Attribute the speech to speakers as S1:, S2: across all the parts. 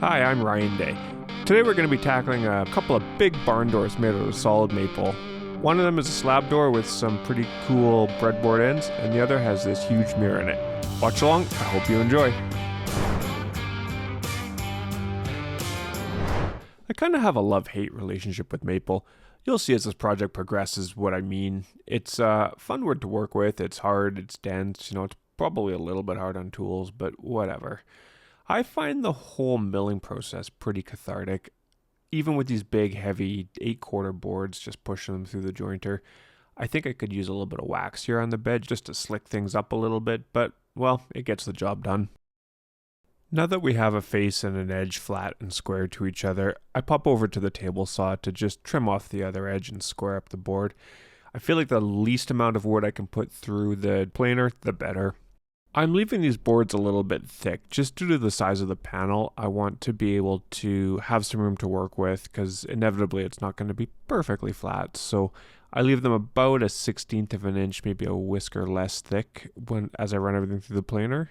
S1: Hi, I'm Ryan Day. Today we're going to be tackling a couple of big barn doors made out of solid maple. One of them is a slab door with some pretty cool breadboard ends, and the other has this huge mirror in it. Watch along, I hope you enjoy. I kind of have a love-hate relationship with maple. You'll see as this project progresses what I mean. It's a fun wood to work with, it's hard, it's dense, it's probably a little bit hard on tools, but whatever. I find the whole milling process pretty cathartic. Even with these big, heavy 8/4 boards, just pushing them through the jointer. I think I could use a little bit of wax here on the bed just to slick things up a little bit, but, well, it gets the job done. Now that we have a face and an edge flat and square to each other, I pop over to the table saw to just trim off the other edge and square up the board. I feel like the least amount of wood I can put through the planer, the better. I'm leaving these boards a little bit thick just due to the size of the panel. I want to be able to have some room to work with because inevitably it's not going to be perfectly flat. So I leave them about a 1/16 of an inch, maybe a whisker less thick as I run everything through the planer.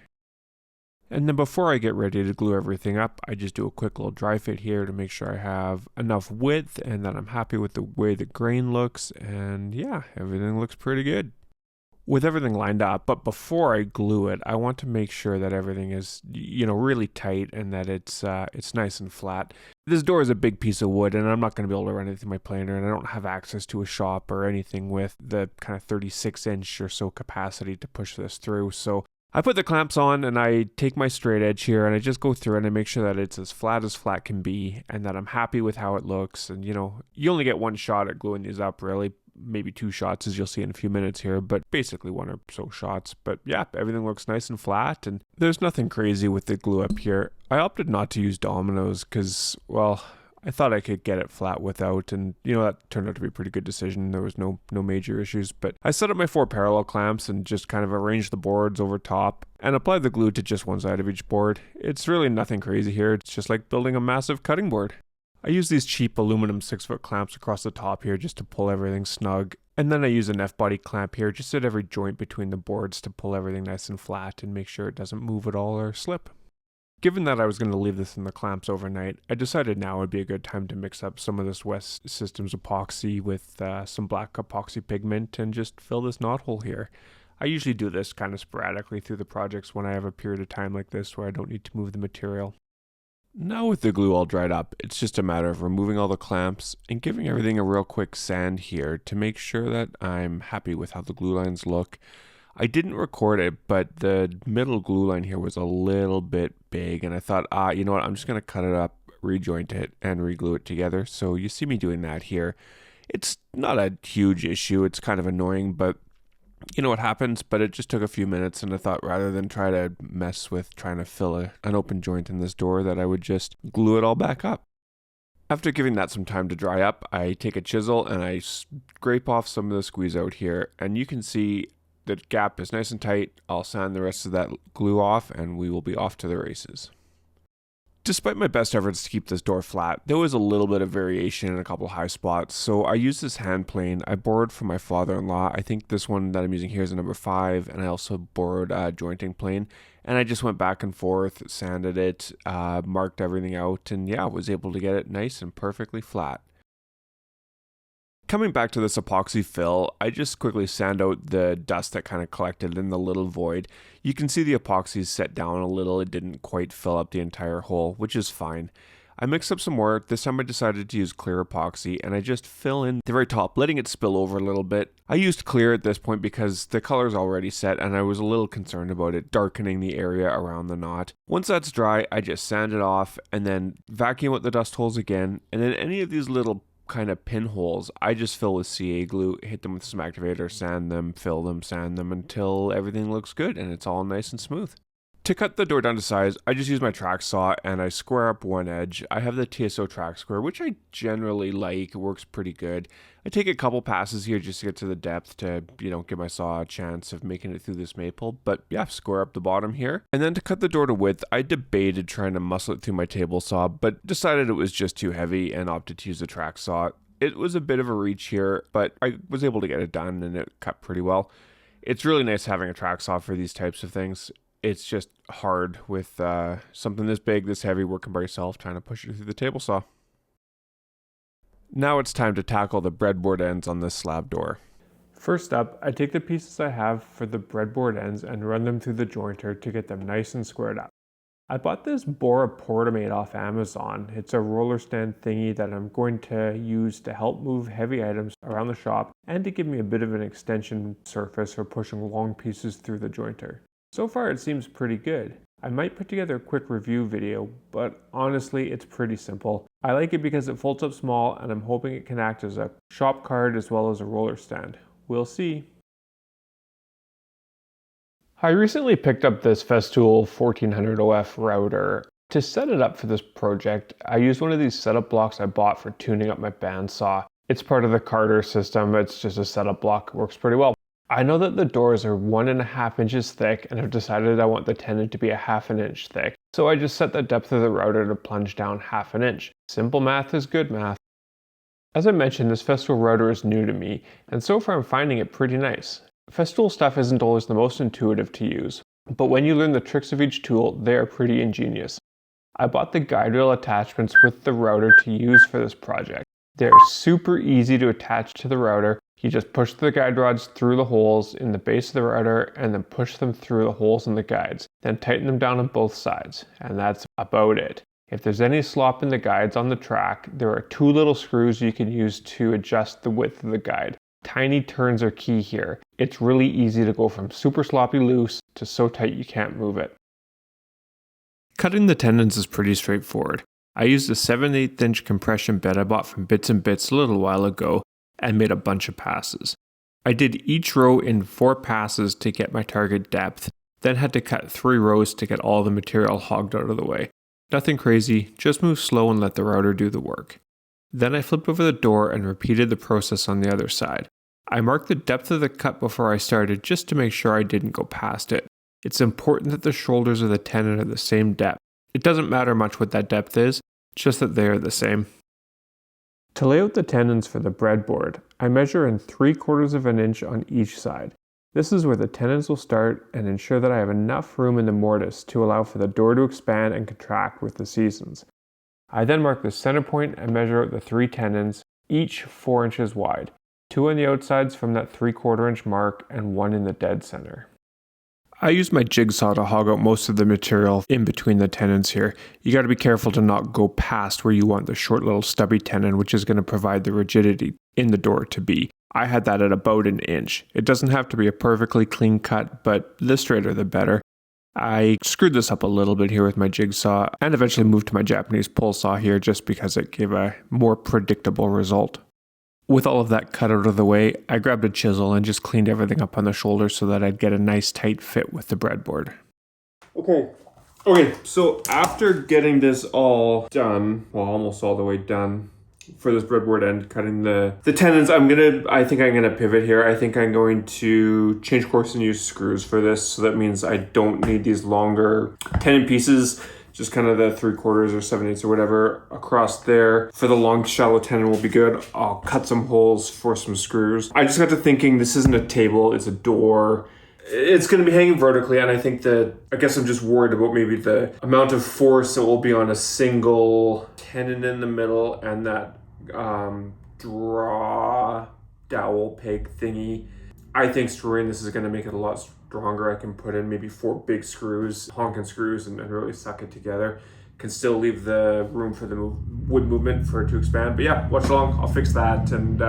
S1: And then before I get ready to glue everything up, I just do a quick little dry fit here to make sure I have enough width and that I'm happy with the way the grain looks. And yeah, everything looks pretty good. With everything lined up, but before I glue it, I want to make sure that everything is, really tight and that it's nice and flat. This door is a big piece of wood and I'm not going to be able to run it through my planer, and I don't have access to a shop or anything with the kind of 36-inch or so capacity to push this through. So I put the clamps on and I take my straight edge here and I just go through it and I make sure that it's as flat can be and that I'm happy with how it looks. And you only get one shot at gluing these up, really. Maybe 2 shots, as you'll see in a few minutes here, but basically 1 or so shots. But yeah, everything looks nice and flat, and there's nothing crazy with the glue up here. I opted not to use dominoes because, well, I thought I could get it flat without, and that turned out to be a pretty good decision. There was no major issues, but I set up my 4 parallel clamps and just kind of arranged the boards over top and applied the glue to just one side of each board. It's really nothing crazy here. It's just like building a massive cutting board. I use these cheap aluminum 6-foot clamps across the top here just to pull everything snug. And then I use an F-body clamp here just at every joint between the boards to pull everything nice and flat and make sure it doesn't move at all or slip. Given that I was going to leave this in the clamps overnight, I decided now would be a good time to mix up some of this West Systems epoxy with some black epoxy pigment and just fill this knot hole here. I usually do this kind of sporadically through the projects when I have a period of time like this where I don't need to move the material. Now with the glue all dried up, it's just a matter of removing all the clamps and giving everything a real quick sand here to make sure that I'm happy with how the glue lines look. I didn't record it, but the middle glue line here was a little bit big, and I thought, you know what, I'm just going to cut it up, rejoint it, and reglue it together. So you see me doing that here. It's not a huge issue, it's kind of annoying, but you know what happens, but it just took a few minutes, and I thought rather than try to mess with trying to fill an open joint in this door that I would just glue it all back up. After giving that some time to dry up, I take a chisel and I scrape off some of the squeeze out here, and you can see the gap is nice and tight. I'll sand the rest of that glue off and we will be off to the races. Despite my best efforts to keep this door flat, there was a little bit of variation in a couple high spots, so I used this hand plane I borrowed from my father-in-law. I think this one that I'm using here is a number 5, and I also borrowed a jointing plane, and I just went back and forth, sanded it, marked everything out, and yeah, was able to get it nice and perfectly flat. Coming back to this epoxy fill, I just quickly sand out the dust that kind of collected in the little void. You can see the epoxy set down a little. It didn't quite fill up the entire hole, which is fine. I mixed up some more. This time I decided to use clear epoxy, and I just fill in the very top, letting it spill over a little bit. I used clear at this point because the color is already set, and I was a little concerned about it darkening the area around the knot. Once that's dry, I just sand it off and then vacuum out the dust holes again, and then any of these little kind of pinholes, I just fill with CA glue, hit them with some activator, sand them, fill them, sand them until everything looks good and it's all nice and smooth. To cut the door down to size, I just use my track saw and I square up one edge. I have the TSO track square, which I generally like. It works pretty good. I take a couple passes here just to get to the depth to, give my saw a chance of making it through this maple. But yeah, square up the bottom here. And then to cut the door to width, I debated trying to muscle it through my table saw, but decided it was just too heavy and opted to use the track saw. It was a bit of a reach here, but I was able to get it done and it cut pretty well. It's really nice having a track saw for these types of things. it's just hard with something this big, this heavy, working by yourself, trying to push it through the table saw. Now it's time to tackle the breadboard ends on this slab door. First up, I take the pieces I have for the breadboard ends and run them through the jointer to get them nice and squared up. I bought this Bora Portamate off Amazon. It's a roller stand thingy that I'm going to use to help move heavy items around the shop and to give me a bit of an extension surface for pushing long pieces through the jointer. So far it seems pretty good. I might put together a quick review video, but honestly it's pretty simple. I like it because it folds up small and I'm hoping it can act as a shop card as well as a roller stand. We'll see. I recently picked up this Festool 1400 OF router. To set it up for this project, I used one of these setup blocks I bought for tuning up my bandsaw. It's part of the Carter system, it's just a setup block, it works pretty well. I know that the doors are 1.5 inches thick and have decided I want the tenon to be 1/2 inch thick. So I just set the depth of the router to plunge down 1/2 inch. Simple math is good math. As I mentioned, this Festool router is new to me, and so far I'm finding it pretty nice. Festool stuff isn't always the most intuitive to use, but when you learn the tricks of each tool, they are pretty ingenious. I bought the guide rail attachments with the router to use for this project. They're super easy to attach to the router. You just push the guide rods through the holes in the base of the router and then push them through the holes in the guides, then tighten them down on both sides, and that's about it. If there's any slop in the guides on the track, there are 2 little screws you can use to adjust the width of the guide. Tiny turns are key here. It's really easy to go from super sloppy loose to so tight you can't move it. Cutting the tenons is pretty straightforward. I used a 7/8 inch compression bit I bought from Bits and Bits a little while ago and made a bunch of passes. I did each row in 4 passes to get my target depth, then had to cut 3 rows to get all the material hogged out of the way. Nothing crazy, just move slow and let the router do the work. Then I flipped over the door and repeated the process on the other side. I marked the depth of the cut before I started just to make sure I didn't go past it. It's important that the shoulders of the tenon are the same depth. It doesn't matter much what that depth is, just that they are the same. To lay out the tenons for the breadboard, I measure in 3/4 of an inch on each side. This is where the tenons will start and ensure that I have enough room in the mortise to allow for the door to expand and contract with the seasons. I then mark the center point and measure out the 3 tenons, each 4 inches wide, 2 on the outsides from that 3/4 inch mark and 1 in the dead center. I use my jigsaw to hog out most of the material in between the tenons here. You got to be careful to not go past where you want the short little stubby tenon, which is going to provide the rigidity in the door to be. I had that at about 1 inch. It doesn't have to be a perfectly clean cut, but the straighter the better. I screwed this up a little bit here with my jigsaw and eventually moved to my Japanese pole saw here just because it gave a more predictable result. With all of that cut out of the way, I grabbed a chisel and just cleaned everything up on the shoulder so that I'd get a nice tight fit with the breadboard. Okay, so after getting this all done, well, almost all the way done for this breadboard end, cutting the tenons, I think I'm gonna pivot here. I think I'm going to change course and use screws for this. So that means I don't need these longer tenon pieces. Just kind of the 3/4 or 7/8 or whatever across there. For the long shallow tenon will be good. I'll cut some holes for some screws. I just got to thinking this isn't a table, it's a door. It's going to be hanging vertically, and I guess I'm just worried about maybe the amount of force that will be on a single tenon in the middle and that draw dowel peg thingy. I think screwing this is going to make it a lot stronger. I can put in maybe 4 big screws, honking screws, and really suck it together. Can still leave the room for the wood movement for it to expand. But yeah, watch along. I'll fix that and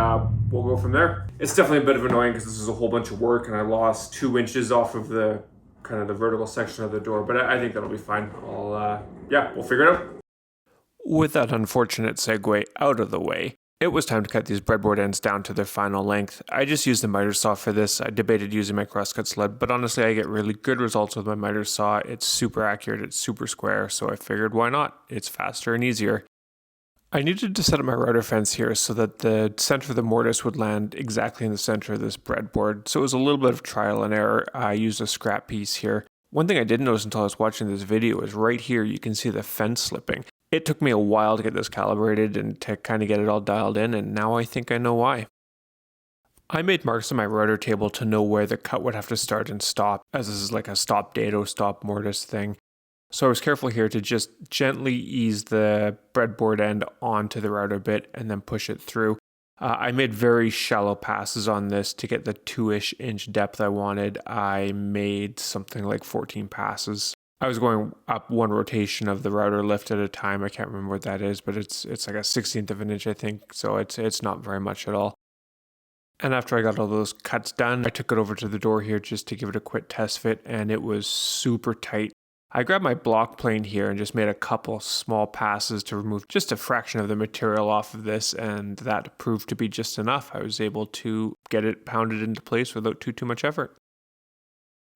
S1: we'll go from there. It's definitely a bit of annoying because this is a whole bunch of work and I lost 2 inches off of the kind of the vertical section of the door. But I think that'll be fine. We'll figure it out. With that unfortunate segue out of the way, it was time to cut these breadboard ends down to their final length. I just used the miter saw for this. I debated using my crosscut sled, but honestly I get really good results with my miter saw. It's super accurate, it's super square, so I figured why not? It's faster and easier. I needed to set up my router fence here so that the center of the mortise would land exactly in the center of this breadboard, so it was a little bit of trial and error. I used a scrap piece here. One thing I didn't notice until I was watching this video is right here you can see the fence slipping. It took me a while to get this calibrated and to kind of get it all dialed in, and now I think I know why. I made marks on my router table to know where the cut would have to start and stop, as this is like a stop dado, stop mortise thing. So I was careful here to just gently ease the breadboard end onto the router bit and then push it through. I made very shallow passes on this to get the 2-ish inch depth I wanted. I made something like 14 passes. I was going up one rotation of the router lift at a time. I can't remember what that is, but it's like a 16th of an inch, I think. So it's not very much at all. And after I got all those cuts done, I took it over to the door here just to give it a quick test fit, and it was super tight. I grabbed my block plane here and just made a couple small passes to remove just a fraction of the material off of this, and that proved to be just enough. I was able to get it pounded into place without too much effort.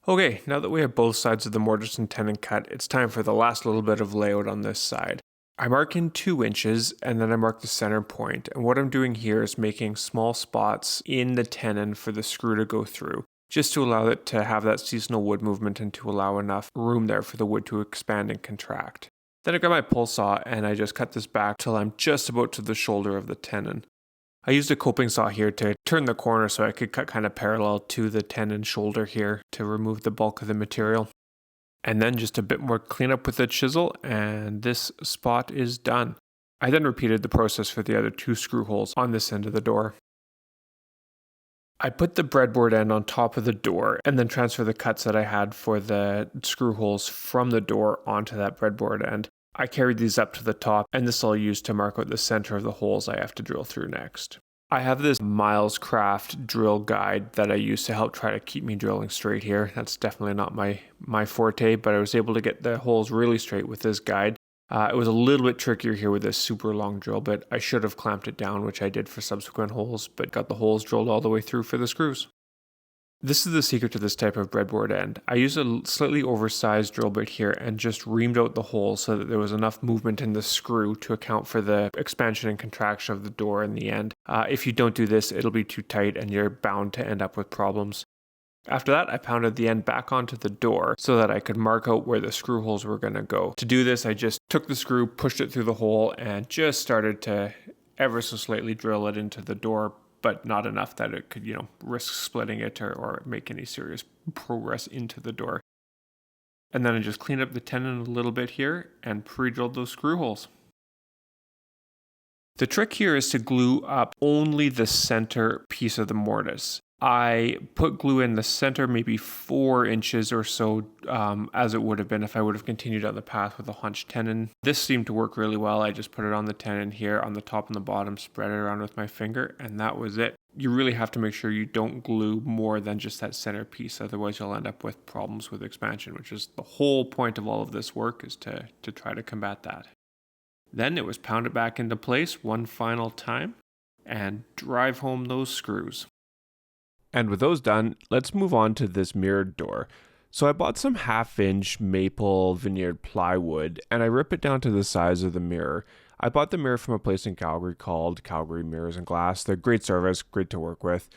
S1: Okay, now that we have both sides of the mortise and tenon cut, it's time for the last little bit of layout on this side. I mark in 2 inches and then I mark the center point, and what I'm doing here is making small spots in the tenon for the screw to go through, just to allow it to have that seasonal wood movement and to allow enough room there for the wood to expand and contract. Then I grab my pull saw and I just cut this back till I'm just about to the shoulder of the tenon. I used a coping saw here to turn the corner so I could cut kind of parallel to the tenon shoulder here to remove the bulk of the material. And then just a bit more cleanup with the chisel, and this spot is done. I then repeated the process for the other 2 screw holes on this end of the door. I put the breadboard end on top of the door and then transfer the cuts that I had for the screw holes from the door onto that breadboard end. I carried these up to the top, and this I'll use to mark out the center of the holes I have to drill through next. I have this Miles Craft drill guide that I use to help try to keep me drilling straight here. That's definitely not my forte, but I was able to get the holes really straight with this guide. It was a little bit trickier here with this super long drill bit. I should have clamped it down, which I did for subsequent holes, but got the holes drilled all the way through for the screws. This is the secret to this type of breadboard end. I used a slightly oversized drill bit here and just reamed out the hole so that there was enough movement in the screw to account for the expansion and contraction of the door in the end. If you don't do this, it'll be too tight and you're bound to end up with problems. After that, I pounded the end back onto the door so that I could mark out where the screw holes were going to go. To do this, I just took the screw, pushed it through the hole, and just started to ever so slightly drill it into the door, but not enough that it could, risk splitting it or make any serious progress into the door. And then I just cleaned up the tenon a little bit here and pre-drilled those screw holes. The trick here is to glue up only the center piece of the mortise. I put glue in the center maybe 4 inches or so, as it would have been if I would have continued on the path with a hunched tenon. This seemed to work really well. I just put it on the tenon here on the top and the bottom, spread it around with my finger, and that was it. You really have to make sure you don't glue more than just that center piece, otherwise you'll end up with problems with expansion, which is the whole point of all of this work, is to try to combat that. Then it was pounded back into place one final time and drive home those screws. And with those done, let's move on to this mirrored door. So I bought some 1/2-inch maple veneered plywood and I rip it down to the size of the mirror. I bought the mirror from a place in Calgary called Calgary Mirrors and Glass. They're great service, great to work with.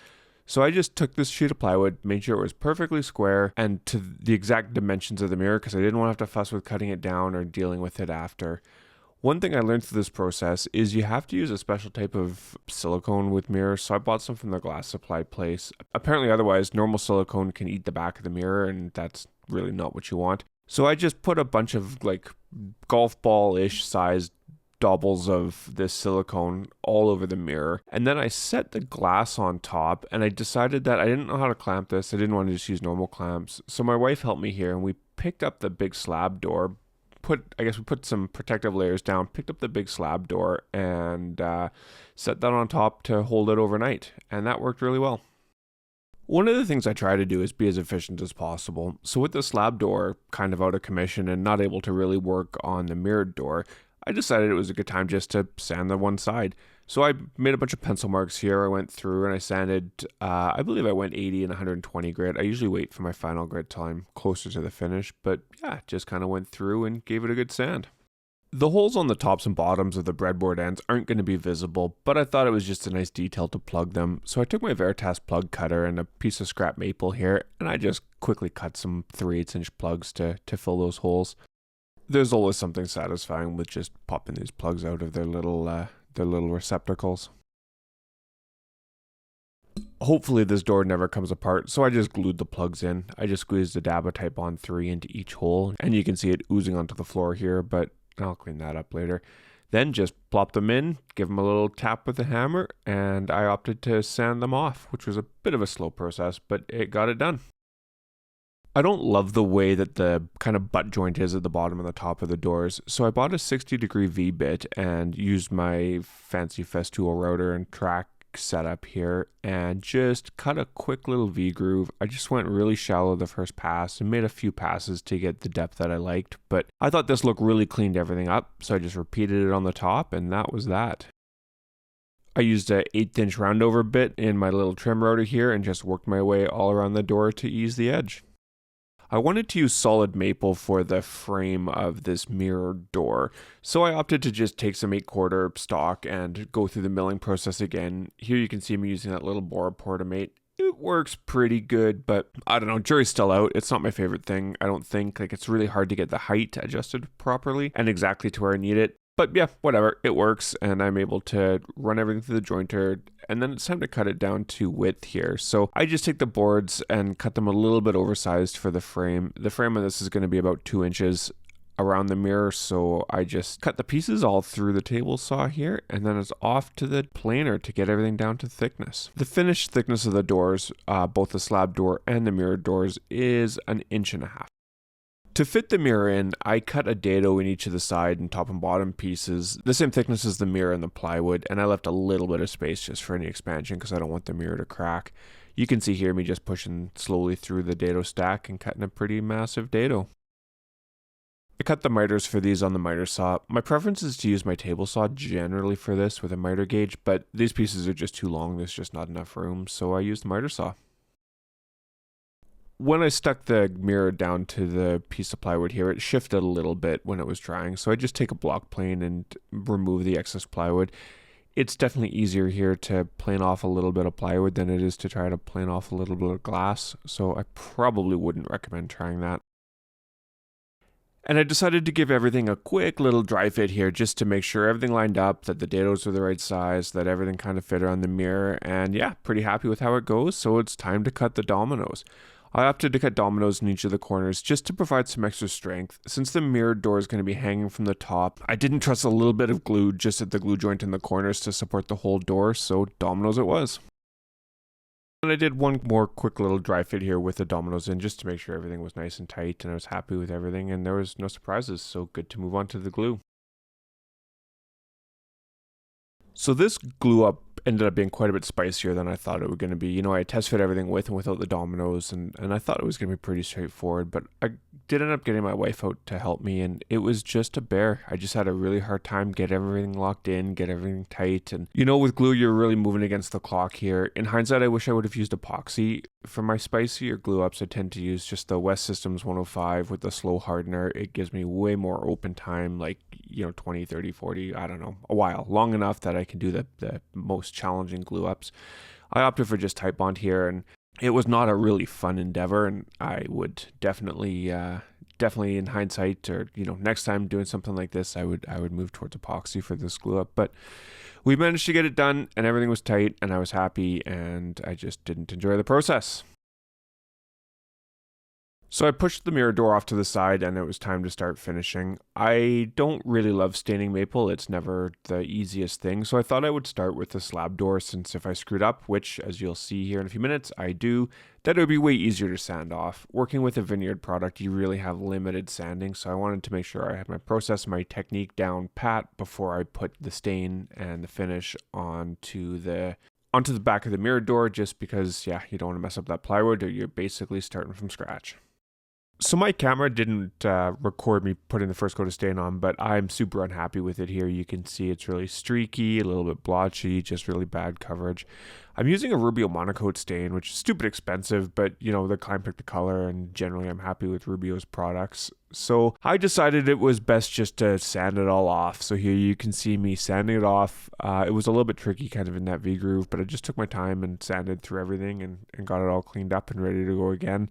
S1: So I just took this sheet of plywood, made sure it was perfectly square and to the exact dimensions of the mirror because I didn't want to have to fuss with cutting it down or dealing with it after. One thing I learned through this process is you have to use a special type of silicone with mirrors, so I bought some from the glass supply place. Apparently otherwise, normal silicone can eat the back of the mirror, and that's really not what you want. So I just put a bunch of golf ball-ish sized daubles of this silicone all over the mirror, and then I set the glass on top, and I decided that I didn't know how to clamp this. I didn't want to just use normal clamps, so my wife helped me here, and we picked up the big slab door. We put some protective layers down, picked up the big slab door, and set that on top to hold it overnight, and that worked really well. One of the things I try to do is be as efficient as possible, so with the slab door kind of out of commission and not able to really work on the mirrored door, I decided it was a good time just to sand the one side. So I made a bunch of pencil marks here. I went through and I sanded, I believe I went 80 and 120 grit. I usually wait for my final grit till I'm closer to the finish, but yeah, just kind of went through and gave it a good sand. The holes on the tops and bottoms of the breadboard ends aren't going to be visible, but I thought it was just a nice detail to plug them. So I took my Veritas plug cutter and a piece of scrap maple here, and I just quickly cut some 3/8" plugs to fill those holes. There's always something satisfying with just popping these plugs out of their little receptacles. Hopefully this door never comes apart, so I just glued the plugs in. I just squeezed the Daba Type-On 3 into each hole, and you can see it oozing onto the floor here, but I'll clean that up later. Then just plop them in, give them a little tap with a hammer, and I opted to sand them off, which was a bit of a slow process, but it got it done. I don't love the way that the kind of butt joint is at the bottom and the top of the doors, so I bought a 60-degree V-bit and used my fancy Festool router and track setup here and just cut a quick little V groove. I just went really shallow the first pass and made a few passes to get the depth that I liked, but I thought this look really cleaned everything up, so I just repeated it on the top, and that was that. I used a 1/8" roundover bit in my little trim router here and just worked my way all around the door to ease the edge. I wanted to use solid maple for the frame of this mirror door, so I opted to just take some 8/4 stock and go through the milling process again. Here you can see me using that little bore Portamate. It works pretty good, but I don't know, jury's still out. It's not my favorite thing, I don't think. Like, it's really hard to get the height adjusted properly and exactly to where I need it. But yeah, whatever, it works, and I'm able to run everything through the jointer, and then it's time to cut it down to width here. So I just take the boards and cut them a little bit oversized for the frame. The frame of this is going to be about 2 inches around the mirror, so I just cut the pieces all through the table saw here, and then it's off to the planer to get everything down to thickness. The finished thickness of the doors, both the slab door and the mirror doors, is 1.5 inches. To fit the mirror in, I cut a dado in each of the side and top and bottom pieces, the same thickness as the mirror and the plywood, and I left a little bit of space just for any expansion because I don't want the mirror to crack. You can see here me just pushing slowly through the dado stack and cutting a pretty massive dado. I cut the miters for these on the miter saw. My preference is to use my table saw generally for this with a miter gauge, but these pieces are just too long, there's just not enough room, so I used the miter saw. When I stuck the mirror down to the piece of plywood here, it shifted a little bit when it was drying, so I just take a block plane and remove the excess plywood. It's definitely easier here to plane off a little bit of plywood than it is to try to plane off a little bit of glass, so I probably wouldn't recommend trying that. And I decided to give everything a quick little dry fit here just to make sure everything lined up, that the dados were the right size, that everything kind of fit around the mirror, and yeah, pretty happy with how it goes, so it's time to cut the dominoes. I opted to cut dominoes in each of the corners just to provide some extra strength. Since the mirror door is going to be hanging from the top, I didn't trust a little bit of glue just at the glue joint in the corners to support the whole door, so dominoes it was. And I did one more quick little dry fit here with the dominoes in just to make sure everything was nice and tight and I was happy with everything and there was no surprises, so good to move on to the glue. So this glue up ended up being quite a bit spicier than I thought it was going to be. You know, I test fit everything with and without the dominoes, and I thought it was going to be pretty straightforward, but I did end up getting my wife out to help me, and it was just a bear. I just had a really hard time get everything locked in, get everything tight, and you know, with glue, you're really moving against the clock here. In hindsight, I wish I would have used epoxy. For my spicier glue ups, I tend to use just the West Systems 105 with the slow hardener. It gives me way more open time, like, you know, 20, 30, 40, I don't know, a while, long enough that I can do the most challenging glue ups. I opted for just Type Bond here, and it was not a really fun endeavor, and I would definitely in hindsight, or you know, next time doing something like this, I would move towards epoxy for this glue up. But we managed to get it done, and everything was tight, and I was happy, and I just didn't enjoy the process. So I pushed the mirror door off to the side and it was time to start finishing. I don't really love staining maple, it's never the easiest thing, so I thought I would start with the slab door, since if I screwed up, which as you'll see here in a few minutes, I do, that it would be way easier to sand off. Working with a vineyard product, you really have limited sanding, so I wanted to make sure I had my process, my technique down pat before I put the stain and the finish onto the back of the mirror door, just because, yeah, you don't want to mess up that plywood or you're basically starting from scratch. So my camera didn't record me putting the first coat of stain on, but I'm super unhappy with it here. You can see it's really streaky, a little bit blotchy, just really bad coverage. I'm using a Rubio monocoat stain, which is stupid expensive, but you know, the client picked the color and generally I'm happy with Rubio's products. So I decided it was best just to sand it all off. So here you can see me sanding it off. It was a little bit tricky kind of in that V groove, but I just took my time and sanded through everything and got it all cleaned up and ready to go again.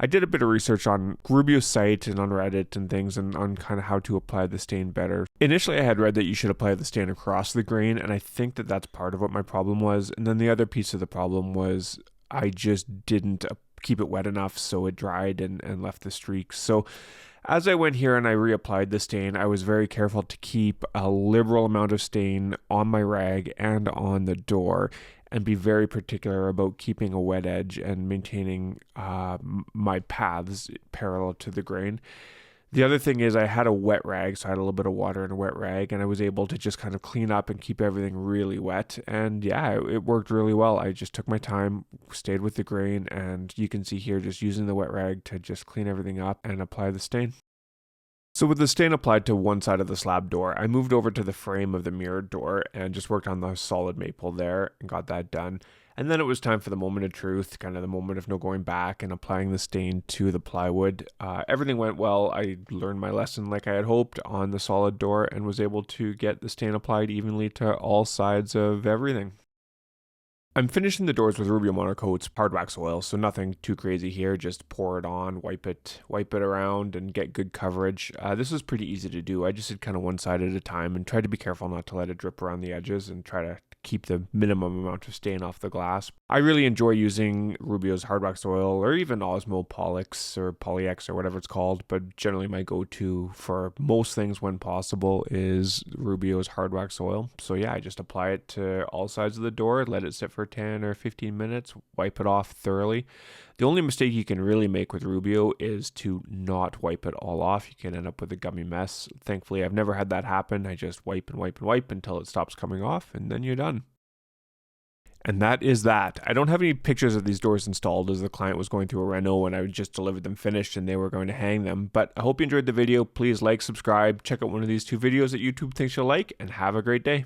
S1: I did a bit of research on Rubio's site and on Reddit and things, and on kind of how to apply the stain better. Initially, I had read that you should apply the stain across the grain, and I think that that's part of what my problem was. And then the other piece of the problem was I just didn't keep it wet enough, so it dried and left the streaks. So as I went here and I reapplied the stain, I was very careful to keep a liberal amount of stain on my rag and on the door, and be very particular about keeping a wet edge and maintaining my paths parallel to the grain. The other thing is I had a wet rag, so I had a little bit of water in a wet rag, and I was able to just kind of clean up and keep everything really wet. And yeah, it worked really well. I just took my time, stayed with the grain, and you can see here just using the wet rag to just clean everything up and apply the stain. So with the stain applied to one side of the slab door, I moved over to the frame of the mirrored door and just worked on the solid maple there and got that done. And then it was time for the moment of truth, kind of the moment of no going back and applying the stain to the plywood. Everything went well. I learned my lesson like I had hoped on the solid door and was able to get the stain applied evenly to all sides of everything. I'm finishing the doors with Rubio Monocoat's hard wax oil, so nothing too crazy here. Just pour it on, wipe it around, and get good coverage. This was pretty easy to do. I just did kind of one side at a time and tried to be careful not to let it drip around the edges and try to keep the minimum amount of stain off the glass. I really enjoy using Rubio's hard wax oil, or even Osmo Polix or Polyx or whatever it's called, but generally my go-to for most things when possible is Rubio's hard wax oil. So yeah, I just apply it to all sides of the door, let it sit for 10 or 15 minutes, wipe it off thoroughly. The only mistake you can really make with Rubio is to not wipe it all off. You can end up with a gummy mess. Thankfully, I've never had that happen. I just wipe and wipe and wipe until it stops coming off, and then you're done. And that is that. I don't have any pictures of these doors installed, as the client was going through a reno and I just delivered them finished and they were going to hang them. But I hope you enjoyed the video. Please like, subscribe, check out one of these two videos that YouTube thinks you'll like, and have a great day.